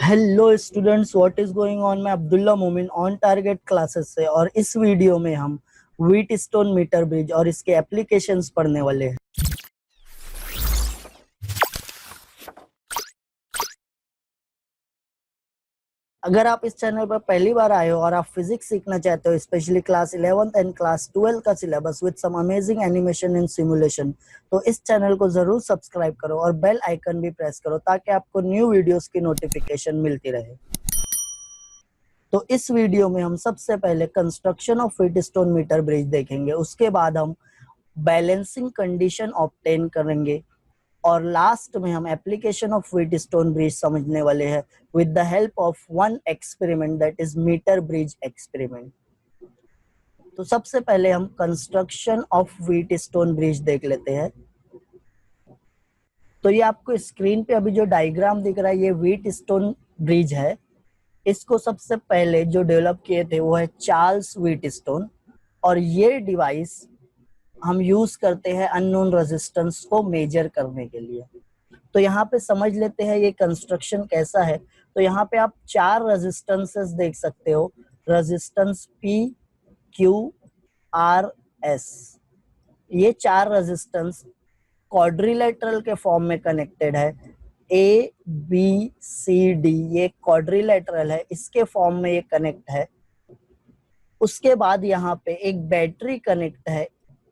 Hello students, what is going on. मैं अब्दुल्ला मोमिन on target classes से, और इस वीडियो में हम व्हीटस्टोन मीटर ब्रिज और इसके एप्लीकेशंस पढ़ने वाले हैं। अगर आप इस चैनल पर पहली बार आए हो और आप फिजिक्स सीखना चाहते हो, specially class 11th and class 12 का syllabus with some amazing animation and simulation, तो इस चैनल को जरूर सब्सक्राइब करो और बेल आइकन भी प्रेस करो ताकि आपको न्यू वीडियोस की नोटिफिकेशन मिलती रहे। तो इस वीडियो में हम सबसे पहले construction of Wheatstone meter bridge देखेंगे, उसके बाद हम बैलेंसिंग कंडीशन ऑब्टेन करेंगे और लास्ट में हम एप्लीकेशन ऑफ व्हीटस्टोन ब्रिज समझने वाले हैं with the help of one experiment, that is meter bridge experiment. तो सबसे पहले हम कंस्ट्रक्शन ऑफ व्हीटस्टोन ब्रिज देख लेते हैं। तो ये आपको स्क्रीन पे अभी जो डायग्राम दिख रहा है, ये व्हीटस्टोन ब्रिज है। इसको सबसे पहले जो डेवलप किए थे वो है चार्ल्स व्हीटस्टोन, और ये डिवाइस हम यूज करते हैं अननोन रेजिस्टेंस को मेजर करने के लिए। तो यहाँ पे समझ लेते हैं ये कंस्ट्रक्शन कैसा है। तो यहाँ पे आप चार रेजिस्टेंसेस देख सकते हो, resistance P, Q, R, S. ये चार रेजिस्टेंस क्वाड्रिलेटरल के फॉर्म में कनेक्टेड है। ए बी सी डी ये क्वाड्रिलेटरल है, इसके फॉर्म में ये कनेक्ट है। उसके बाद यहाँ पे एक बैटरी कनेक्ट है,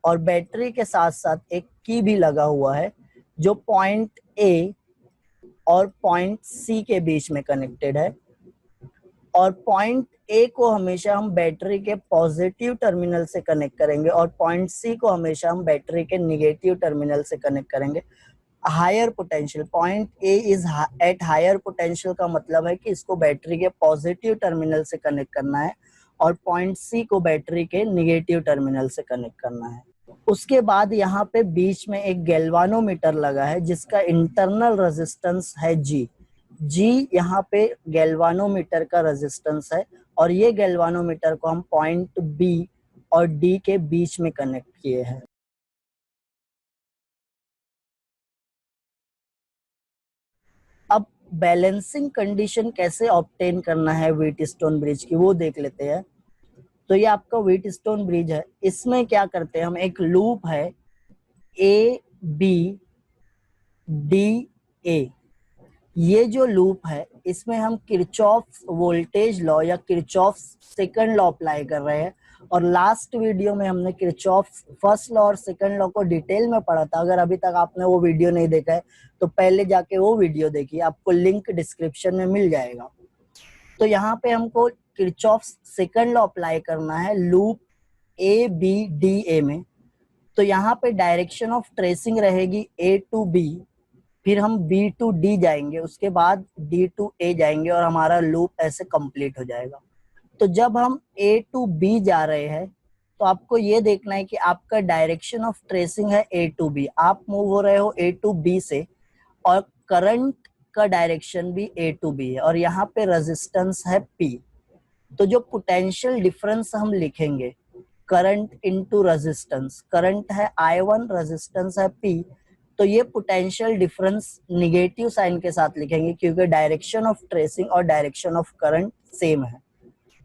और बैटरी के साथ साथ एक की भी लगा हुआ है जो पॉइंट ए और पॉइंट सी के बीच में कनेक्टेड है। और पॉइंट ए को हमेशा हम बैटरी के पॉजिटिव टर्मिनल से कनेक्ट करेंगे और पॉइंट सी को हमेशा हम बैटरी के निगेटिव टर्मिनल से कनेक्ट करेंगे। Higher potential, point A is at higher potential का मतलब है कि इसको बैटरी के पॉजिटिव टर्मिनल से कनेक्ट करना है और पॉइंट सी को बैटरी के निगेटिव टर्मिनल से कनेक्ट करना है। उसके बाद यहाँ पे बीच में एक गैल्वानोमीटर लगा है जिसका इंटरनल रेजिस्टेंस है जी। जी यहाँ पे गैल्वानोमीटर का रेजिस्टेंस है, और ये गैल्वानोमीटर को हम पॉइंट बी और डी के बीच में कनेक्ट किए हैं। अब बैलेंसिंग कंडीशन कैसे ऑब्टेन करना है व्हीटस्टोन ब्रिज की, वो देख लेते हैं। तो ये आपका व्हीटस्टोन ब्रिज है। इसमें क्या करते हैं हम, एक लूप है ए बी डी ए। ये जो लूप है इसमें हम किरचॉफ वोल्टेज लॉ या किरचॉफ सेकंड लॉ अप्लाई कर रहे हैं। और लास्ट वीडियो में हमने किरचॉफ फर्स्ट लॉ और सेकंड लॉ को डिटेल में पढ़ा था। अगर अभी तक आपने वो वीडियो नहीं देखा है तो पहले जाके वो वीडियो देखिए, आपको लिंक डिस्क्रिप्शन में मिल जाएगा। तो यहाँ पे हमको किरचॉफ सेकंड लॉ अप्लाई करना है loop A B D A में। तो यहाँ पे डायरेक्शन ऑफ ट्रेसिंग रहेगी ए टू बी, फिर हम बी टू डी जाएंगे, उसके बाद डी टू ए जाएंगे, और हमारा लूप ऐसे कंप्लीट हो जाएगा। तो जब हम ए टू बी जा रहे हैं तो आपको ये देखना है कि आपका डायरेक्शन ऑफ ट्रेसिंग है ए टू बी, आप मूव हो रहे हो ए टू बी से, और करंट का डायरेक्शन भी ए टू बी है, और यहाँ पे रेजिस्टेंस है पी। तो जो पोटेंशियल डिफरेंस हम लिखेंगे, करंट इनटू रेजिस्टेंस, करंट है I1, रेजिस्टेंस है P, तो ये पोटेंशियल डिफरेंस निगेटिव साइन के साथ लिखेंगे क्योंकि डायरेक्शन ऑफ ट्रेसिंग और डायरेक्शन ऑफ करंट सेम है।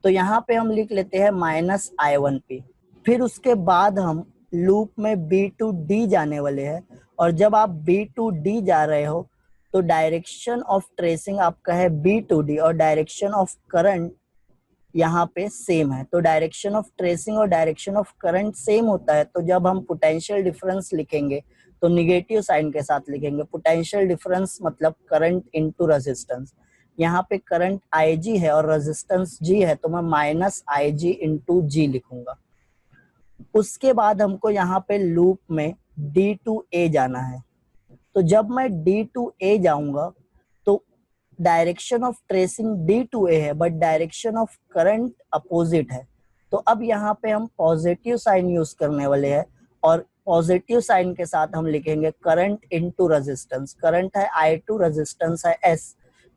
तो यहाँ पे हम लिख लेते हैं -I1P। फिर उसके बाद हम लूप में B टू D जाने वाले हैं, और जब आप B टू D जा रहे हो तो डायरेक्शन ऑफ ट्रेसिंग आपका है B टू D, और डायरेक्शन ऑफ करंट यहाँ पे सेम है। तो डायरेक्शन ऑफ ट्रेसिंग और डायरेक्शन ऑफ करंट सेम होता है, तो जब हम पोटेंशियल डिफरेंस लिखेंगे तो निगेटिव साइन के साथ लिखेंगे। पोटेंशियल डिफरेंस मतलब करंट इनटू रेजिस्टेंस। यहाँ पे करंट IG है और रेजिस्टेंस G है, तो मैं -IG इंटू G लिखूंगा। उसके बाद हमको यहाँ पे लूप में D टू A जाना है। तो जब मैं D टू A जाऊंगा तो direction of tracing D to A है, but direction of current opposite है। तो अब यहाँ पे हम पॉजिटिव साइन यूज करने वाले हैं, और पॉजिटिव साइन के साथ हम लिखेंगे करंट इनटू रेजिस्टेंस। करंट है I2, रेजिस्टेंस है S,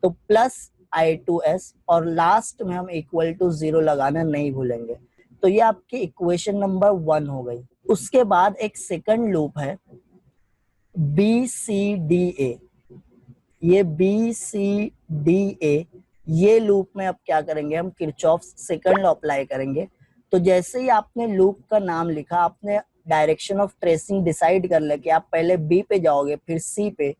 तो प्लस I2S, और लास्ट में हम इक्वल टू 0 लगाना नहीं भूलेंगे। तो ये आपकी इक्वेशन नंबर 1 हो गई। उसके बाद एक सेकंड लूप है BCDA। ये BCDA ये लूप में अब क्या करेंगे, हम किरचॉफ सेकंड लॉ अप्लाई करेंगे। तो जैसे ही आपने लूप का नाम लिखा, आपने डायरेक्शन ऑफ ट्रेसिंग डिसाइड कर लिया कि आप पहले बी पे जाओगे, फिर सी पे,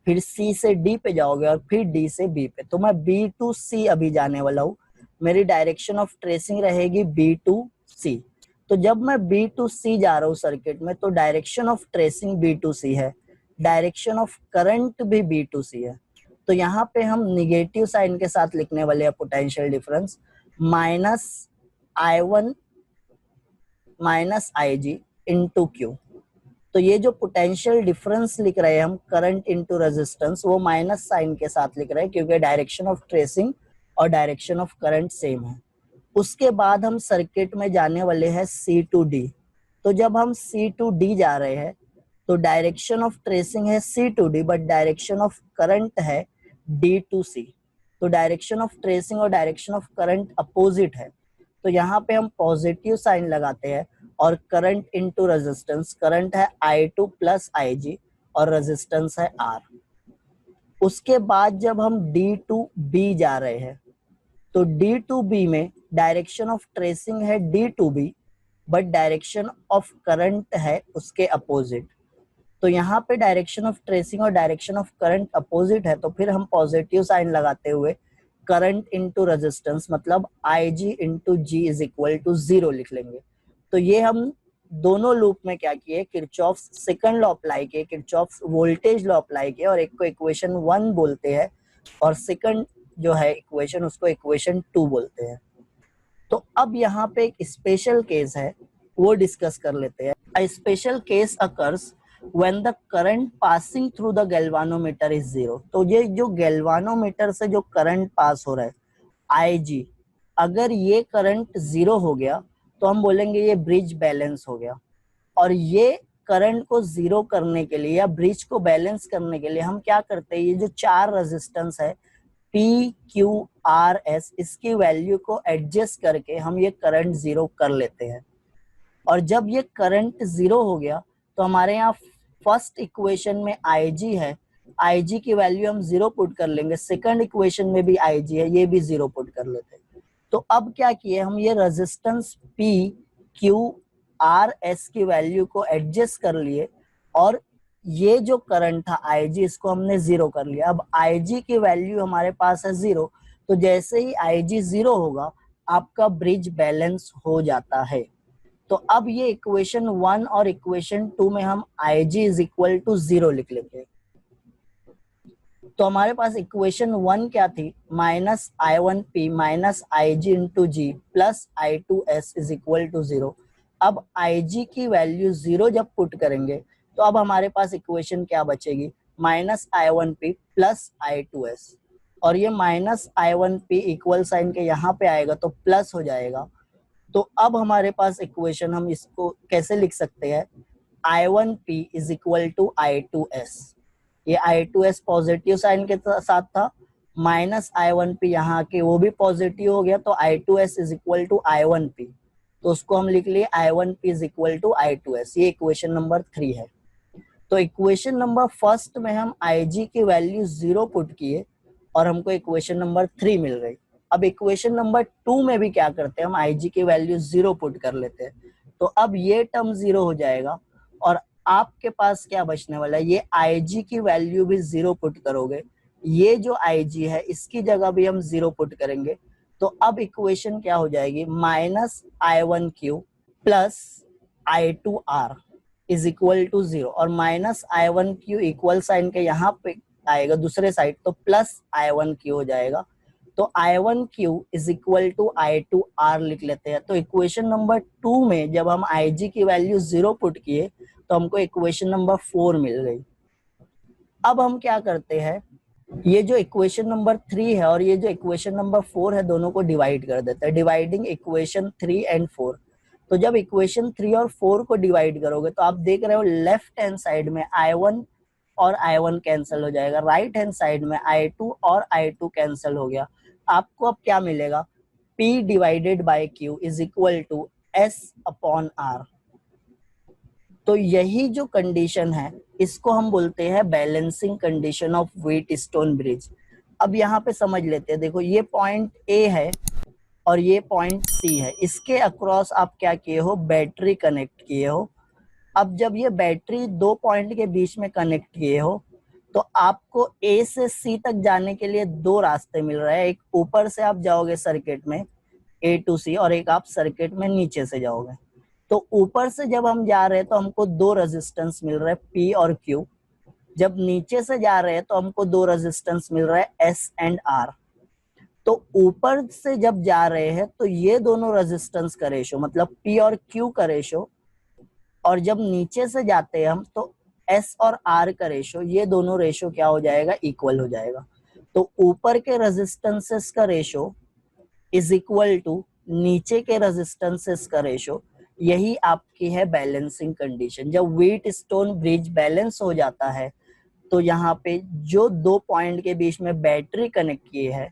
फिर सी से डी पे जाओगे और फिर डी से बी पे। तो मैं बी टू सी अभी जाने वाला हूँ, मेरी डायरेक्शन ऑफ ट्रेसिंग रहेगी बी टू सी। तो जब मैं बी टू सी जा रहा हूँ सर्किट में, तो direction of tracing B to C है, डायरेक्शन ऑफ करंट भी बी टू सी है। तो यहाँ पे हम निगेटिव साइन के साथ लिखने वाले हैं potential difference, minus I1 minus IG into Q. तो ये जो पोटेंशियल डिफरेंस लिख रहे हैं हम, करंट इंटू रेजिस्टेंस, वो माइनस साइन के साथ लिख रहे हैं क्योंकि डायरेक्शन ऑफ ट्रेसिंग और डायरेक्शन ऑफ करंट सेम है। उसके बाद हम सर्किट में जाने वाले हैं C टू D। तो जब हम C टू D जा रहे हैं, तो डायरेक्शन ऑफ ट्रेसिंग है C to D, but direction of current है D टू C। तो डायरेक्शन ऑफ ट्रेसिंग और डायरेक्शन ऑफ करंट अपोजिट है। तो यहाँ पे हम पॉजिटिव साइन लगाते हैं और करंट इनटू रेजिस्टेंस, करंट है I2 प्लस IG और रेजिस्टेंस है R। उसके बाद जब हम D टू B जा रहे हैं, तो D टू B में डायरेक्शन ऑफ ट्रेसिंग है D to B, but direction of current है उसके अपोजिट। तो यहाँ पे डायरेक्शन ऑफ ट्रेसिंग और डायरेक्शन ऑफ करंट अपोजिट है, तो फिर हम पॉजिटिव साइन लगाते हुए करंट इनटू रेजिस्टेंस, मतलब IG into G is equal to 0 लिख लेंगे। तो ये हम दोनों लूप में क्या किए, किरचॉफ सेकंड लॉ अप्लाई किए, किरचॉफ वोल्टेज लॉ अप्लाई किए, और एक को इक्वेशन 1 बोलते हैं और सेकंड जो है इक्वेशन, उसको इक्वेशन 2 बोलते हैं। तो अब यहाँ पे एक स्पेशल केस है, वो डिस्कस कर लेते हैं। A special case occurs when the current passing through the galvanometer is 0। तो ये जो गैल्वानोमीटर से जो करंट पास हो रहा है IG, अगर ये करंट 0 हो गया तो हम बोलेंगे ये ब्रिज बैलेंस हो गया। और ये करंट को 0 करने के लिए या ब्रिज को बैलेंस करने के लिए हम क्या करते हैं, ये जो 4 रेजिस्टेंस है PQRS, इसकी वैल्यू को एडजस्ट करके हम ये करंट 0 कर लेते हैं। और जब ये करंट 0 हो गया, तो हमारे यहाँ फर्स्ट इक्वेशन में IG है, IG की वैल्यू हम 0 पुट कर लेंगे, सेकंड इक्वेशन में भी IG है, ये भी 0 पुट कर लेते हैं। तो अब क्या किए हम, ये रेजिस्टेंस PQRS की वैल्यू को एडजस्ट कर लिए और ये जो करंट था IG, इसको हमने 0 कर लिया। अब IG की वैल्यू हमारे पास है 0, तो जैसे ही IG 0 होगा, आपका ब्रिज बैलेंस हो जाता है। तो अब ये इक्वेशन 1 और इक्वेशन 2 में हम IG इज इक्वल टू 0 लिख लेते हैं। तो हमारे पास इक्वेशन 1 क्या थी, minus I1P minus IG into G plus I2S is equal to 0। अब IG की वैल्यू 0 जब पुट करेंगे, तो अब हमारे पास इक्वेशन क्या बचेगी, माइनस I1P प्लस I2S। और ये माइनस I1P इक्वल साइन के यहाँ पे आएगा तो प्लस हो जाएगा। तो अब हमारे पास इक्वेशन, हम इसको कैसे लिख सकते हैं, I1P is equal to I2S। ये I2S पॉजिटिव साइन के साथ था, माइनस I1P यहाँ के वो भी पॉजिटिव हो गया, तो I2S is equal to I1P। तो उसको हम लिख लिए I1P is equal to I2S। ये इक्वेशन नंबर 3 है। तो इक्वेशन नंबर फर्स्ट में हम IG की वैल्यू 0 पुट किए और हमको इक्वेशन नंबर 3 मिल गई। अब इक्वेशन नंबर 2 में भी क्या करते हैं, हम IG की वैल्यू 0 पुट कर लेते हैं। तो अब ये टर्म 0 हो जाएगा और आपके पास क्या बचने वाला है, ये IG की वैल्यू भी 0 पुट करोगे, ये जो IG है इसकी जगह भी हम 0 पुट करेंगे। तो अब इक्वेशन क्या हो जाएगी, minus I1Q plus I2R is equal to 0। और माइनस I1Q इक्वल साइन के यहाँ पे आएगा दूसरे साइड, तो प्लस I1Q हो जाएगा। तो I1Q is equal to I2R लिख लेते हैं। तो इक्वेशन नंबर 2 में जब हम IG की वैल्यू 0 पुट किए, तो हमको इक्वेशन नंबर 4 मिल गई। अब हम क्या करते हैं, ये जो इक्वेशन नंबर 3 है और ये जो इक्वेशन नंबर 4 है, दोनों को डिवाइड कर देते हैं, डिवाइडिंग इक्वेशन 3 एंड 4। तो जब इक्वेशन 3 और 4 को डिवाइड करोगे, तो आप देख रहे हो लेफ्ट हैंड साइड में I1 और I1 कैंसिल हो जाएगा, राइट हैंड साइड में I2 और I2 कैंसिल हो गया। आपको अब क्या मिलेगा, P divided by Q is equal to S upon R। तो यही जो कंडीशन है, इसको हम बोलते हैं balancing condition of Wheatstone bridge. अब यहाँ पे समझ लेते हैं, देखो ये पॉइंट ए है और ये पॉइंट सी है, इसके अक्रॉस आप क्या किए हो, बैटरी कनेक्ट किए हो। अब जब ये बैटरी दो पॉइंट के बीच में कनेक्ट किए हो तो आपको ए से सी तक जाने के लिए दो रास्ते मिल रहे हैं। एक ऊपर से आप जाओगे सर्किट में ए टू सी, और एक आप सर्किट में नीचे से जाओगे। तो ऊपर से जब हम जा रहे हैं तो हमको दो रेजिस्टेंस मिल रहे हैं पी और क्यू। जब नीचे से जा रहे हैं तो हमको दो रेजिस्टेंस मिल रहा है एस एंड आर। तो ऊपर से जब जा रहे हैं तो ये दोनों रेजिस्टेंस का रेशो मतलब पी और क्यू का रेशो, और जब नीचे से जाते हैं हम तो एस और आर का रेशो, ये दोनों रेशो क्या हो जाएगा, इक्वल हो जाएगा। तो ऊपर के रेजिस्टेंसेस का रेशो इज इक्वल टू नीचे के रेजिस्टेंसेस का रेशो। यही आपकी है बैलेंसिंग कंडीशन। जब व्हीट स्टोन ब्रिज बैलेंस हो जाता है तो यहाँ पे जो दो पॉइंट के बीच में बैटरी कनेक्ट किए है,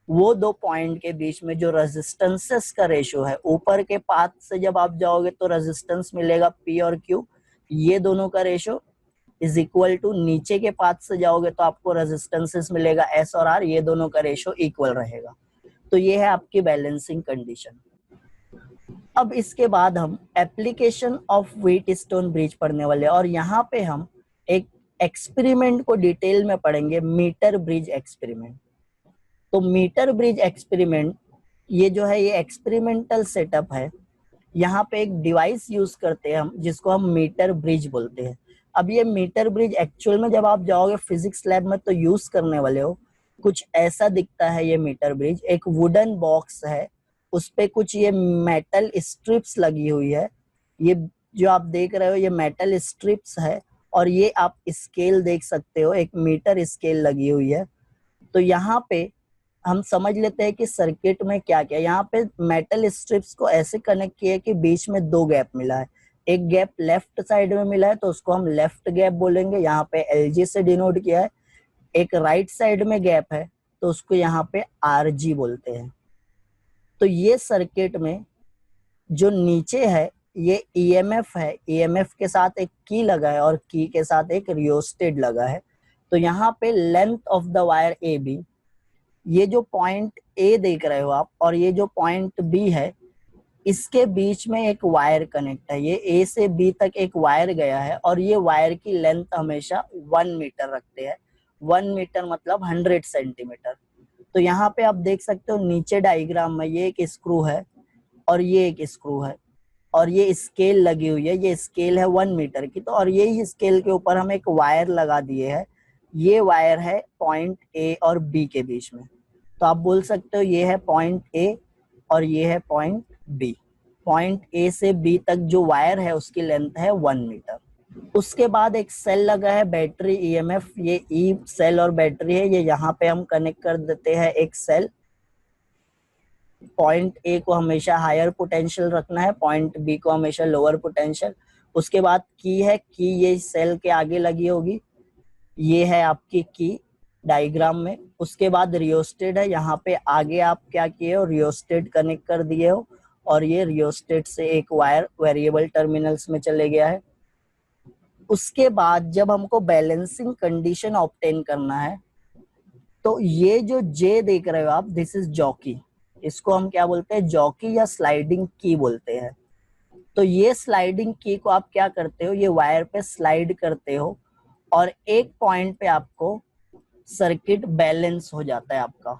वो दो पॉइंट के बीच में जो रेजिस्टेंसेस का रेशो है, ऊपर के पाथ से जब आप जाओगे तो रेजिस्टेंस मिलेगा पी और क्यू, ये दोनों का रेशो इज इक्वल टू नीचे के पाथ से जाओगे तो आपको रेजिस्टेंसेस मिलेगा एस और आर, ये दोनों का रेशो इक्वल रहेगा। तो ये है आपकी बैलेंसिंग कंडीशन। अब इसके बाद हम application of wheat stone bridge पढ़ने वाले हैं, और यहाँ पे हम एक एक्सपेरिमेंट को डिटेल में पढ़ेंगे, मीटर ब्रिज एक्सपेरिमेंट। तो मीटर ब्रिज एक्सपेरिमेंट ये जो है ये एक्सपेरिमेंटल सेटअप है। यहाँ पे एक डिवाइस यूज करते हैं हम जिसको हम मीटर ब्रिज बोलते हैं। अब ये मीटर ब्रिज एक्चुअल में जब आप जाओगे फिजिक्स लैब में तो यूज करने वाले हो, कुछ ऐसा दिखता है। ये मीटर ब्रिज एक वुडन बॉक्स है, उस पे कुछ ये मेटल स्ट्रिप्स लगी हुई है। ये जो आप देख रहे हो ये मेटल स्ट्रिप्स है, और ये आप स्केल देख सकते हो, एक मीटर स्केल लगी हुई है। तो यहाँ पे हम समझ लेते हैं कि सर्किट में क्या क्या। यहाँ पे मेटल स्ट्रिप्स को ऐसे कनेक्ट किया है कि बीच में दो गैप मिला है। एक गैप लेफ्ट साइड में मिला है तो उसको हम लेफ्ट गैप बोलेंगे, यहाँ पे एलजी से डिनोट किया है। एक राइट साइड में गैप है तो उसको यहाँ पे आरजी बोलते हैं। तो ये सर्किट में जो नीचे है ये ईएमएफ है, ईएमएफ के साथ एक की लगा है और की के साथ एक रियोस्टेट लगा है। तो यहाँ पे length of the wire A B, ये जो पॉइंट ए देख रहे हो आप और ये जो पॉइंट बी है, इसके बीच में एक वायर कनेक्ट है। ये ए से बी तक एक वायर गया है और ये वायर की लेंथ हमेशा 1 मीटर रखते हैं। 1 मीटर मतलब 100 सेंटीमीटर। तो यहाँ पे आप देख सकते हो नीचे डायग्राम में ये एक स्क्रू है और ये एक स्क्रू है और ये स्केल लगी हुई है। ये स्केल है 1 मीटर की, तो और यही स्केल के ऊपर हम एक वायर लगा दिए है। ये वायर है पॉइंट ए और बी के बीच में। तो आप बोल सकते हो ये है पॉइंट ए और ये है पॉइंट बी। पॉइंट ए से बी तक जो वायर है उसकी लेंथ है 1 मीटर। उसके बाद एक सेल लगा है बैटरी ईएमएफ, ये ई सेल और बैटरी है। ये यहाँ पे हम कनेक्ट कर देते हैं एक सेल। पॉइंट ए को हमेशा हायर पोटेंशियल रखना है, पॉइंट बी को हमेशा लोअर पोटेंशियल। उसके बाद की है, की ये सेल के आगे लगी होगी, ये है आपकी की डायग्राम में। उसके बाद रियोस्टेट है, यहाँ पे आगे आप क्या किए हो, रियोस्टेट कनेक्ट कर दिए हो और ये रियोस्टेट से एक वायर वेरिएबल टर्मिनल्स में चले गया है। उसके बाद जब हमको बैलेंसिंग कंडीशन ऑब्टेन करना है तो ये जो जे देख रहे हो आप, दिस इज जॉकी। इसको हम क्या बोलते हैं, जॉकी या स्लाइडिंग की बोलते हैं। तो ये स्लाइडिंग की को आप क्या करते हो, ये वायर पे स्लाइड करते हो और एक पॉइंट पे आपको सर्किट बैलेंस हो जाता है आपका।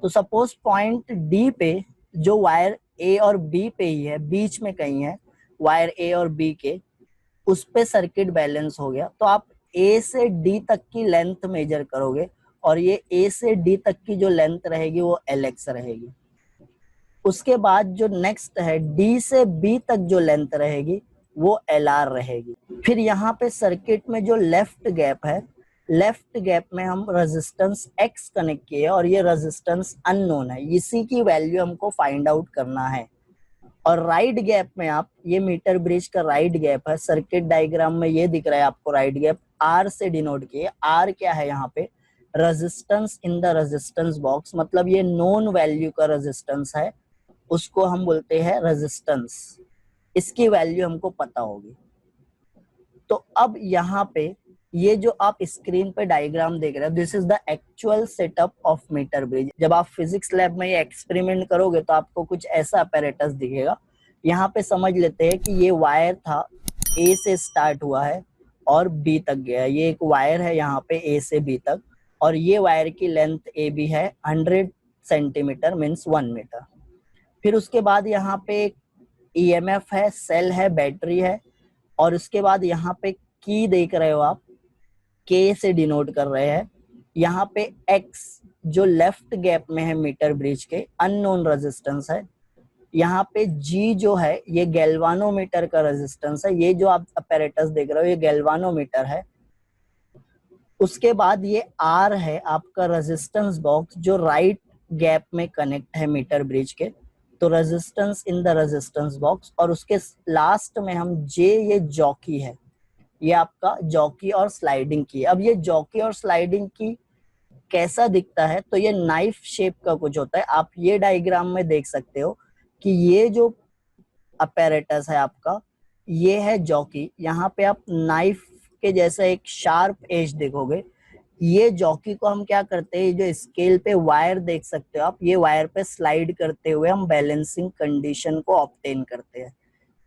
तो सपोज पॉइंट डी पे जो वायर ए और बी पे ही है, बीच में कहीं है वायर ए और बी के, उस पे सर्किट बैलेंस हो गया। तो आप ए से डी तक की लेंथ मेजर करोगे और ये ए से डी तक की जो लेंथ रहेगी वो एलएक्स रहेगी। उसके बाद जो नेक्स्ट है डी से बी तक जो लेंथ रहेगी वो एलआर रहेगी। फिर यहाँ पे सर्किट में जो लेफ्ट गैप है, लेफ्ट गैप में हम रेजिस्टेंस एक्स कनेक्ट किए और ये रेजिस्टेंस अननोन है, इसी की वैल्यू हमको फाइंड आउट करना है। और राइट गैप में आप, ये मीटर ब्रिज का राइट गैप है, सर्किट डायग्राम में ये दिख रहा है आपको राइट गैप, आर से डिनोट किए। आर क्या है यहाँ पे, resistance in the resistance box, मतलब ये नोन वैल्यू का रेजिस्टेंस है, उसको हम बोलते हैं रेजिस्टेंस। इसकी वैल्यू हमको पता होगी। तो अब यहाँ पे ये जो आप स्क्रीन पे डायग्राम देख रहे हो, this is the actual setup of meter bridge. जब आप फिजिक्स लैब में ये एक्सपेरिमेंट करोगे तो आपको कुछ ऐसा अपैरेटस दिखेगा। यहाँ पे समझ लेते हैं कि ये वायर था, ए से स्टार्ट हुआ है और बी तक गया। ये एक वायर है यहाँ पे ए से बी तक, और ये वायर की लेंथ ए बी है 100 सेंटीमीटर मीन्स 1 मीटर। फिर उसके बाद यहाँ पे ईएमएफ है, सेल है, बैटरी है, और उसके बाद यहाँ पे की देख रहे हो आप, के से डिनोट कर रहे हैं। यहाँ पे एक्स जो लेफ्ट गैप में है मीटर ब्रिज के, अननोन रेजिस्टेंस है। यहाँ पे जी जो है ये गैल्वानोमीटर का रेजिस्टेंस है। ये जो आप अपैरेटस देख रहे हो ये गैल्वानोमीटर है। उसके बाद ये आर है आपका रेजिस्टेंस बॉक्स जो राइट गैप में कनेक्ट है मीटर ब्रिज के, तो resistance in the resistance box. और उसके लास्ट में हम जे, ये जॉकी है, ये आपका जॉकी और स्लाइडिंग की। अब ये जॉकी और स्लाइडिंग की कैसा दिखता है, तो ये नाइफ शेप का कुछ होता है। आप ये डायग्राम में देख सकते हो कि ये जो अपैरेटस है आपका, ये है जॉकी। यहाँ पे आप नाइफ के जैसा एक शार्प एज देखोगे। ये जॉकी को हम क्या करते हैं, जो स्केल पे वायर देख सकते हो आप, ये वायर पे स्लाइड करते हुए हम बैलेंसिंग कंडीशन को ऑब्टेन करते हैं।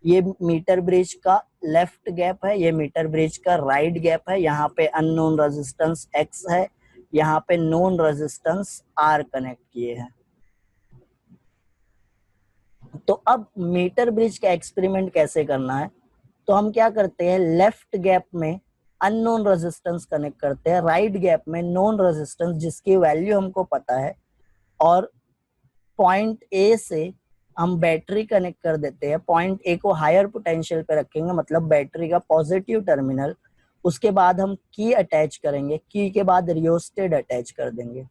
ये मीटर ब्रिज का लेफ्ट गैप है, ये मीटर ब्रिज का राइट गैप है। यहाँ पे अननोन रेजिस्टेंस एक्स है, यहाँ पे नोन रेजिस्टेंस आर कनेक्ट किए हैं। तो अब मीटर ब्रिज का एक्सपेरिमेंट कैसे करना है, तो हम क्या करते हैं, लेफ्ट गैप में अननोन रेजिस्टेंस कनेक्ट करते हैं, राइट गैप में नोन रेजिस्टेंस जिसकी वैल्यू हमको पता है, और पॉइंट ए से हम बैटरी कनेक्ट कर देते हैं। पॉइंट ए को हायर पोटेंशियल पे रखेंगे, मतलब बैटरी का पॉजिटिव टर्मिनल। उसके बाद हम की अटैच करेंगे, की के बाद रियोस्टेट अटैच कर देंगे।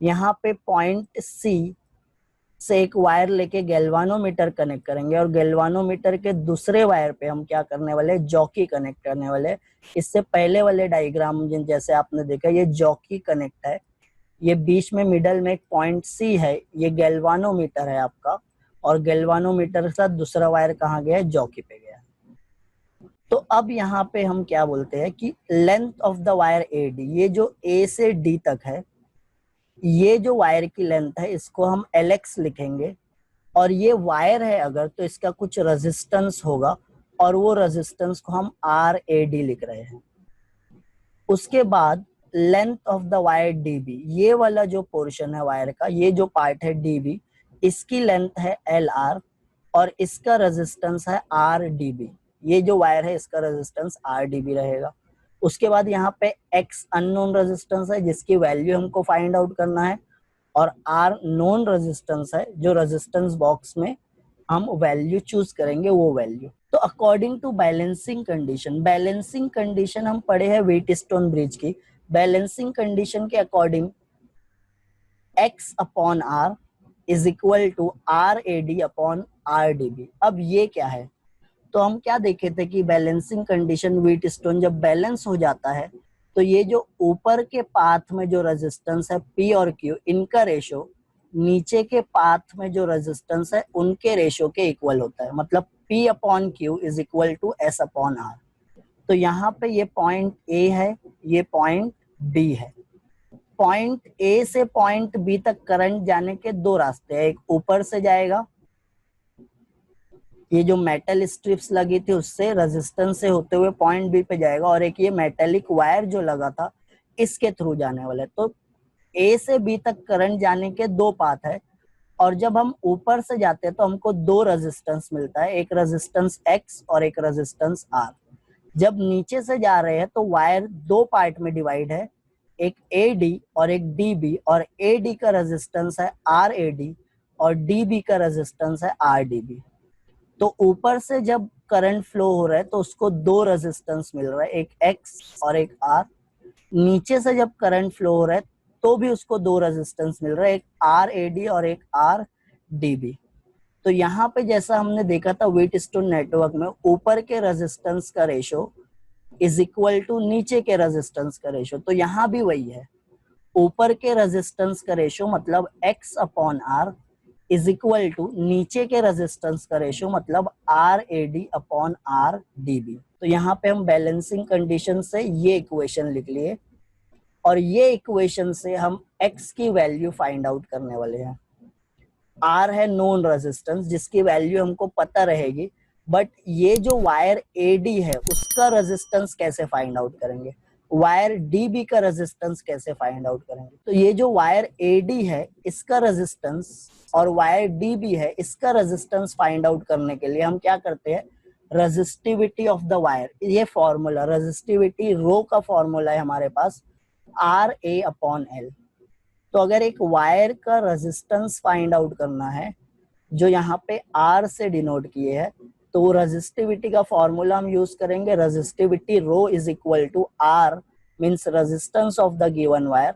यहाँ पे पॉइंट सी से एक वायर लेके गैल्वानोमीटर कनेक्ट करेंगे, और गैल्वानोमीटर के दूसरे वायर पे हम क्या करने वाले, जॉकी कनेक्ट करने वाले। इससे पहले वाले डायग्राम जैसे आपने देखा, ये जॉकी कनेक्ट है, ये बीच में मिडल में एक पॉइंट सी है, ये गैल्वानोमीटर है आपका, और गैल्वानोमीटर के साथ दूसरा वायर कहाँ गया है, जॉकी पे गया। तो अब यहाँ पे हम क्या बोलते हैं कि length of the wire A D, ये जो ए से डी तक है, ये जो वायर की लेंथ है इसको हम एलएक्स लिखेंगे। और ये वायर है अगर, तो इसका कुछ रेजिस्टेंस होगा, और वो रेजिस्टेंस को हम आर ए डी लिख रहे हैं। उसके बाद length of the wire dB, ये वाला जो पोर्शन है वायर का, ये जो पार्ट है डीबी, इसकी लेंथ है एल आर, और इसका रेजिस्टेंस है आर डीबी। ये जो वायर है इसका रेजिस्टेंस आर डीबी रहेगा। उसके बाद यहाँ पे एक्स अननोन रेजिस्टेंस है जिसकी वैल्यू हमको फाइंड आउट करना है, और आर नोन रेजिस्टेंस है जो रेजिस्टेंस बॉक्स में हम वैल्यू चूज करेंगे, वो वैल्यू। तो according to balancing condition, balancing condition हम पढ़े हैं व्हीटस्टोन ब्रिज की। बैलेंसिंग कंडीशन के according X upon R is equal to R A D upon R D B. अब ये क्या है, तो हम क्या देखे थे कि बैलेंसिंग कंडीशन व्हीटस्टोन जब बैलेंस हो जाता है, तो ये जो ऊपर के पाथ में जो रेजिस्टेंस है पी और क्यू, इनका रेशो नीचे के पाथ में जो रेजिस्टेंस है उनके रेशो के इक्वल होता है। मतलब P upon Q is equal to S upon R. तो यहाँ पे ये पॉइंट A है, ये पॉइंट B है। पॉइंट A से पॉइंट B तक करंट जाने के दो रास्ते हैं, एक ऊपर से जाएगा, ये जो मेटल स्ट्रिप्स लगी थी उससे रेजिस्टेंस से होते हुए पॉइंट बी पे जाएगा, और एक ये मेटेलिक वायर जो लगा था इसके थ्रू जाने वाला है। तो ए से बी तक करंट जाने के दो पाथ है, और जब हम ऊपर से जाते हैं तो हमको दो रेजिस्टेंस मिलता है, एक रेजिस्टेंस एक्स और एक रेजिस्टेंस आर। जब नीचे से जा रहे हैं तो वायर दो पार्ट में डिवाइड है, एक ए डी और एक डी बी, और ए डी का रेजिस्टेंस है आर ए डी और डी बी का रेजिस्टेंस है आर डी बी। तो ऊपर से जब करंट फ्लो हो रहा है तो उसको दो रेजिस्टेंस मिल रहा है, एक एक्स और एक आर। नीचे से जब करंट फ्लो हो रहा है तो भी उसको दो रेजिस्टेंस मिल रहा है, एक आर ए डी और एक आर डी बी। तो यहाँ पे जैसा हमने देखा था व्हीटस्टोन नेटवर्क में, ऊपर के रेजिस्टेंस का रेशो इज इक्वल टू नीचे के रेजिस्टेंस का रेशो, तो यहाँ भी वही है। ऊपर के रेजिस्टेंस का रेशो मतलब X upon R is equal to नीचे के रेजिस्टेंस का रेशो मतलब R A D upon R D B. तो यहाँ पे हम बैलेंसिंग कंडीशन से ये इक्वेशन लिख लिए और ये इक्वेशन से हम x की वैल्यू फाइंड आउट करने वाले हैं। R है नोन रेजिस्टेंस जिसकी वैल्यू हमको पता रहेगी, बट ये जो वायर AD है उसका रेजिस्टेंस कैसे फाइंड आउट करेंगे, वायर DB का रेजिस्टेंस कैसे फाइंड आउट करेंगे। तो ये जो वायर AD है इसका रेजिस्टेंस और वायर DB है इसका रेजिस्टेंस फाइंड आउट करने के लिए हम क्या करते हैं, रेजिस्टिविटी ऑफ द वायर, ये फॉर्मूला रेजिस्टिविटी रो का फॉर्मूला है हमारे पास RA/L। तो अगर एक वायर का रेजिस्टेंस फाइंड आउट करना है जो यहाँ पे R से डिनोट किए है, तो रेजिस्टिविटी का फॉर्मूला हम यूज करेंगे, resistivity rho is equal to R means resistance of the given wire,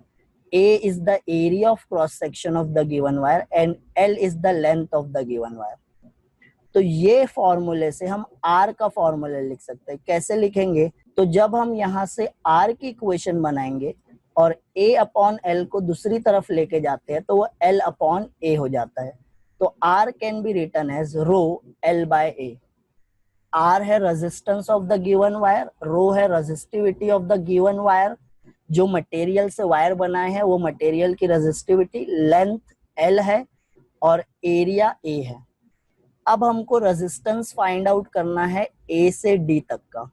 A is the area of cross section of the given wire and L is the length of the given wire। तो ये फॉर्मूले से हम R का formula लिख सकते हैं। कैसे लिखेंगे, तो जब हम यहाँ से R की इक्वेशन बनाएंगे और A/L को दूसरी तरफ लेके जाते हैं तो वो L/A हो जाता है। तो R can be written as rho L/A। R है resistance of the given wire, rho है resistivity of the given wire, जो मटेरियल से वायर बनाए हैं वो मटेरियल की रेजिस्टिविटी, लेंथ L है और एरिया A है। अब हमको रेजिस्टेंस फाइंड आउट करना है A से D तक का।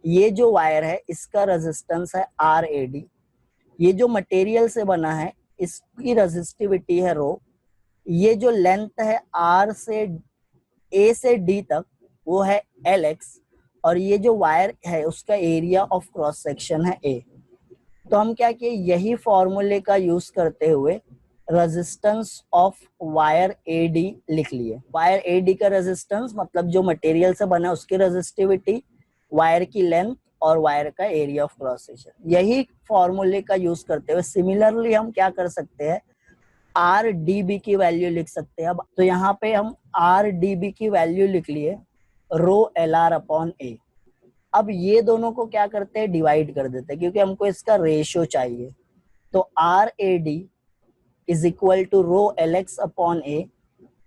ये जो वायर है इसका रेजिस्टेंस है RAD, ये जो मटेरियल से बना है इसकी रेजिस्टिविटी है रो, ये जो लेंथ है R से A से D तक वो है LX और ये जो वायर है उसका एरिया ऑफ क्रॉस सेक्शन है A। तो हम क्या किए, यही फॉर्मूले का यूज करते हुए रेजिस्टेंस ऑफ वायर AD लिख लिए। वायर AD का रेजिस्टेंस मतलब जो मटेरियल से बना उसकी रेजिस्टिविटी, वायर की लेंथ और वायर का एरिया ऑफ क्रॉस सेक्शन, यही फॉर्मूले का यूज करते हुए सिमिलरली हम क्या कर सकते हैं, RDB की वैल्यू लिख सकते हैं। अब तो यहाँ पे हम RDB की वैल्यू लिख लिए रो LR/A। अब ये दोनों को क्या करते हैं, डिवाइड कर देते हैं क्योंकि हमको इसका रेशियो चाहिए। तो RAD is equal to rho LX/A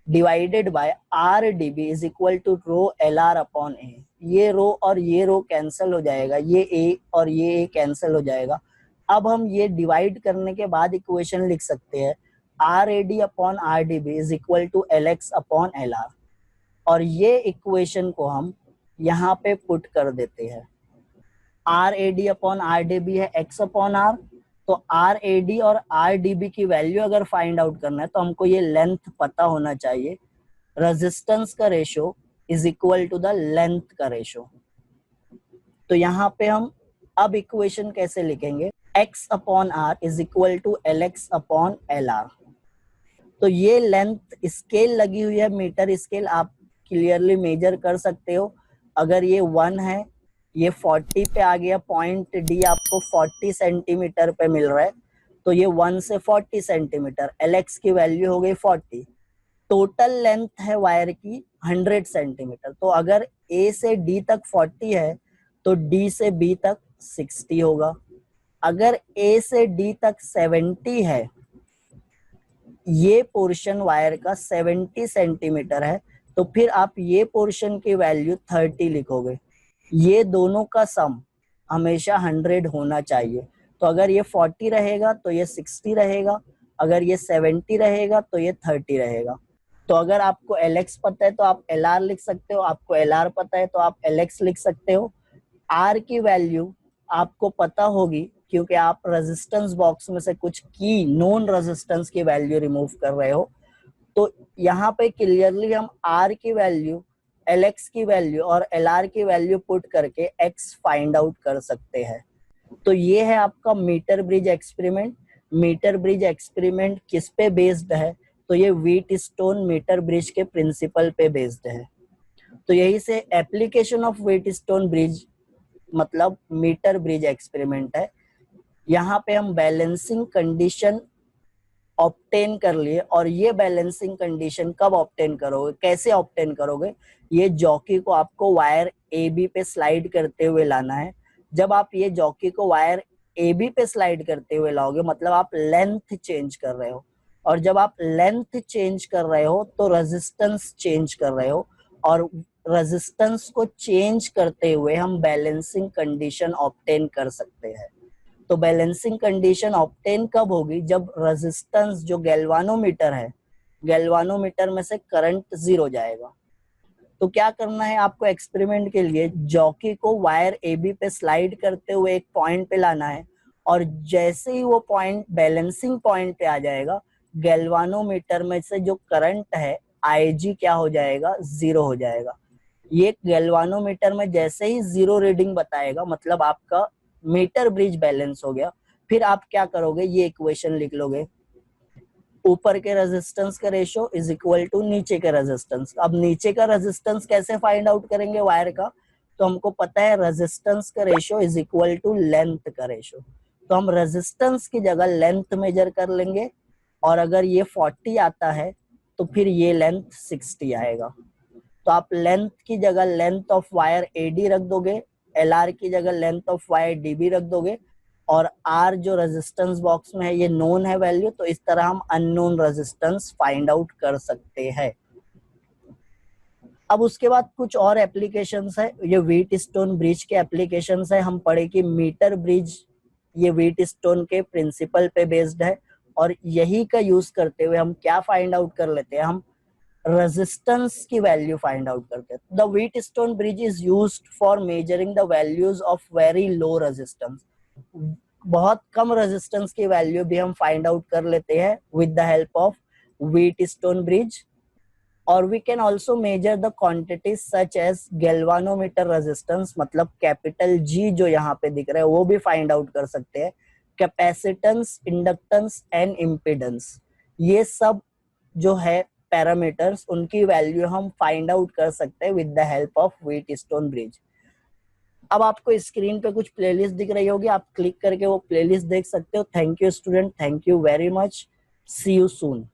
divided by RDB is equal to rho LR/A। ये रो और ये रो कैंसिल हो जाएगा, ये A और ये A कैंसिल हो जाएगा। अब हम ये डिवाइड करने के बाद इक्वेशन लिख सकते हैं RAD/RDB is equal to LX/LR और ये इक्वेशन को हम यहाँ पे पुट कर देते हैं। RAD/RDB है X/R, तो RAD और RDB की वैल्यू अगर फाइंड आउट करना है तो हमको ये लेंथ पता होना चाहिए। रेजिस्टेंस का ratio is equal to the length का रेशो। तो यहाँ पे हम अब इक्वेशन कैसे लिखेंगे, X/R is equal to LX/LR। तो ये लेंथ स्केल लगी हुई है, मीटर स्केल, आप क्लियरली मेजर कर सकते हो। अगर ये 1 है, ये 40 पे आ गया, पॉइंट D आपको 40 सेंटीमीटर पे मिल रहा है, तो ये 1 से 40 सेंटीमीटर, LX की वैल्यू हो गई 40। टोटल लेंथ है वायर की 100 सेंटीमीटर। तो अगर A से D तक 40 है तो D से B तक 60 होगा। अगर A से D तक 70 है, ये पोर्शन वायर का 70 सेंटीमीटर है, तो फिर आप ये पोर्शन की वैल्यू 30 लिखोगे। ये दोनों का सम हमेशा 100 होना चाहिए। तो अगर ये 40 रहेगा तो ये 60 रहेगा, अगर ये 70 रहेगा तो ये 30 रहेगा। तो अगर आपको LX पता है तो आप LR लिख सकते हो, आपको LR पता है तो आप LX लिख सकते हो। R की वैल्यू आपको पता होगी क्योंकि आप रेजिस्टेंस बॉक्स में से कुछ की नॉन रेजिस्टेंस की वैल्यू रिमूव कर रहे हो। तो यहाँ पे क्लियरली हम R की वैल्यू, LX की वैल्यू और LR की वैल्यू पुट करके X फाइंड आउट कर सकते हैं। तो ये है आपका meter bridge experiment. Meter bridge experiment किस पे बेस्ड है, तो ये व्हीटस्टोन मीटर ब्रिज के प्रिंसिपल पे बेस्ड है। तो यही से एप्लीकेशन ऑफ व्हीटस्टोन ब्रिज मतलब मीटर ब्रिज एक्सपेरिमेंट है। यहाँ पे हम बैलेंसिंग कंडीशन ऑब्टेन कर लिए, और ये बैलेंसिंग कंडीशन कब ऑब्टेन करोगे, कैसे ऑब्टेन करोगे, ये जॉकी को आपको वायर AB पे स्लाइड करते हुए लाना है। जब आप ये जॉकी को वायर AB पे स्लाइड करते हुए लाओगे मतलब आप लेंथ चेंज कर रहे हो, और जब आप लेंथ चेंज कर रहे हो तो रेजिस्टेंस चेंज कर रहे हो, और रेजिस्टेंस को चेंज करते हुए हम बैलेंसिंग कंडीशन ऑब्टेन कर सकते हैं। तो बैलेंसिंग कंडीशन ऑब्टेन कब होगी? जब रेजिस्टेंस जो गैल्वानोमीटर है, गैल्वानोमीटर में से करंट 0 जाएगा। तो क्या करना है आपको एक्सपेरिमेंट के लिए? जॉकी को वायर AB पे स्लाइड करते हुए एक पॉइंट पे लाना है, और जैसे ही वो पॉइंट बैलेंसिंग पॉइंट पे आ जाएगा, गैल्वानोमीटर में से जो करंट है IG क्या हो जाएगा? 0 हो जाएगा। ये गैल्वानोमीटर में जैसे ही 0 रीडिंग बताएगा, मतलब आपका मीटर ब्रिज बैलेंस हो गया। फिर आप क्या करोगे? ये इक्वेशन लिख लोगे, ऊपर के रेजिस्टेंस का रेशियो इज इक्वल टू नीचे के रेजिस्टेंस। अब नीचे का रेजिस्टेंस कैसे फाइंड आउट करेंगे वायर का? तो हमको पता है रेजिस्टेंस का ratio is equal to length का रेशियो। तो हम रेजिस्टेंस की जगह लेंथ मेजर कर लेंगे, और अगर ये 40 आता है तो फिर ये लेंथ 60 आएगा। तो आप लेंथ की जगह लेंथ ऑफ वायर AD रख दोगे, LR की जगह लेंथ ऑफ वायर DB रख दोगे, और R जो रेजिस्टेंस बॉक्स में है ये नोन है वैल्यू। तो इस तरह हम अननोन रेजिस्टेंस फाइंड आउट कर सकते हैं। अब उसके बाद कुछ और एप्लीकेशंस है, ये व्हीटस्टोन ब्रिज के एप्लीकेशंस है। हम पढ़े कि मीटर ब्रिज ये व्हीटस्टोन के प्रिंसिपल पे बेस्ड है, और यही का यूज करते हुए हम क्या फाइंड आउट कर लेते हैं? हम रेजिस्टेंस की वैल्यू फाइंड आउट करते हैं। The Wheatstone bridge is used for measuring the values of very low resistance. बहुत कम रेजिस्टेंस की वैल्यू भी हम फाइंड आउट कर लेते हैं with the help of Wheatstone bridge. और we can also measure the quantities such as galvanometer resistance, मतलब capital G जो यहाँ पे दिख रहा है वो भी फाइंड आउट कर सकते हैं। कैपेसिटेंस, इंडक्टेंस एंड इम्पीडेंस, ये सब जो है पैरामीटर्स, उनकी वैल्यू हम फाइंड आउट कर सकते हैं with the help of Wheatstone bridge. अब आपको स्क्रीन पे कुछ प्लेलिस्ट दिख रही होगी, आप क्लिक करके वो प्लेलिस्ट देख सकते हो। Thank you student, thank you very much, see you soon.